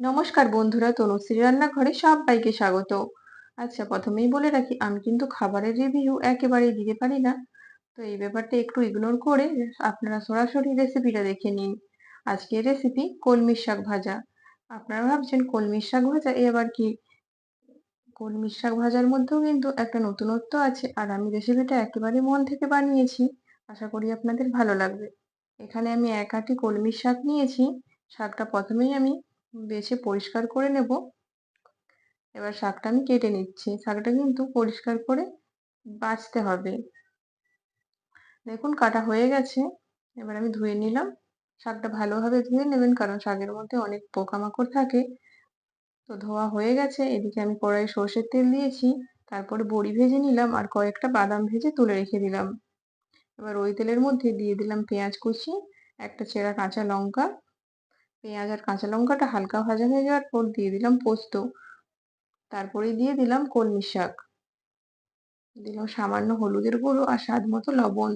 নমস্কার বন্ধুরা, তনুশ্রী রান্নাঘরে সবাইকে স্বাগত। আচ্ছা, প্রথমেই বলে রাখি আমি কিন্তু খাবারের রিভিউ একেবারেই দিতে পারি না। তো এই ব্যাপারটা একটু ইগনোর করে আপনারা সরাসরি রেসিপিটা দেখে নিন। আজকের রেসিপি কলমির শাক ভাজা। আপনারা ভাবছেন কলমির শাক ভাজা এ আবার কি? কলমির শাক ভাজার মধ্যেও কিন্তু একটা নতুনত্ব আছে, আর আমি রেসিপিটা একেবারে মন থেকে বানিয়েছি। আশা করি আপনাদের ভালো লাগবে। এখানে আমি 1 আঁটি কলমির শাক নিয়েছি। শাকটা প্রথমেই আমি বেছে পরিষ্কার করে নেব। এবার শাকটা আমি কেটে নিচ্ছি। শাকটা কিন্তু পরিষ্কার করে বাছতে হবে। দেখুন কাটা হয়ে গেছে। এবার আমি ধুয়ে নিলাম। শাকটা ভালোভাবে ধুয়ে নেবেন, কারণ শাকের মধ্যে অনেক পোকামাকড় থাকে। তো ধোয়া হয়ে গেছে। এদিকে আমি কড়াইয়ে সর্ষের তেল দিয়েছি। তারপরে বড়ি ভেজে নিলাম আর কয়েকটা বাদাম ভেজে তুলে রেখে দিলাম। এবার ওই তেলের মধ্যে দিয়ে দিলাম পেঁয়াজ কুচি, একটা চেরা কাঁচা লঙ্কা। পেঁয়াজ আর কাঁচা লঙ্কাটা হালকা ভাজা হয়ে যাওয়ার পর দিয়ে দিলাম পোস্ত। তারপরে দিয়ে দিলাম কলমি শাক। দিলাম সামান্য হলুদের গুঁড়ো আর স্বাদ মতো লবণ।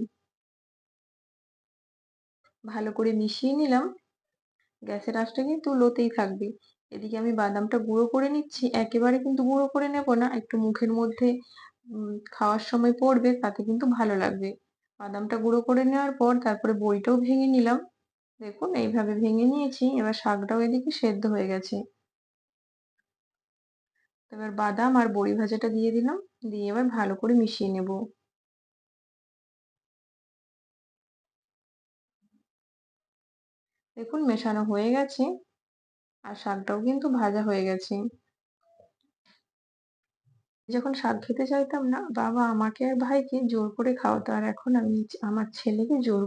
ভালো করে মিশিয়ে নিলাম। গ্যাসের আঁচটা কিন্তু লোতেই থাকবে। এদিকে আমি বাদামটা গুঁড়ো করে নিচ্ছি। একেবারে কিন্তু গুঁড়ো করে নেব না, একটু মুখের মধ্যে খাওয়ার সময় পড়বে, তাতে কিন্তু ভালো লাগবে। বাদামটা গুঁড়ো করে নেওয়ার পর তারপরে বড়িটাও ভেঙে নিলাম। দেখুন এইভাবে ভেঙে নিয়েছি। এবার শাকটাও এদিকে সেদ্ধ হয়ে গেছে। এবার বাদাম আর বড়ি ভাজাটা দিয়ে দিলাম। দিয়ে এবার ভালো করে মিশিয়ে নেব। দেখুন মেশানো হয়ে গেছে, আর শাকটাও কিন্তু ভাজা হয়ে গেছে। যখন শাক খেতে চাইতাম না, বাবা আমাকে আর ভাইকে জোর করে খাওয়াতো, আর এখন আমি আমার ছেলেকে জোর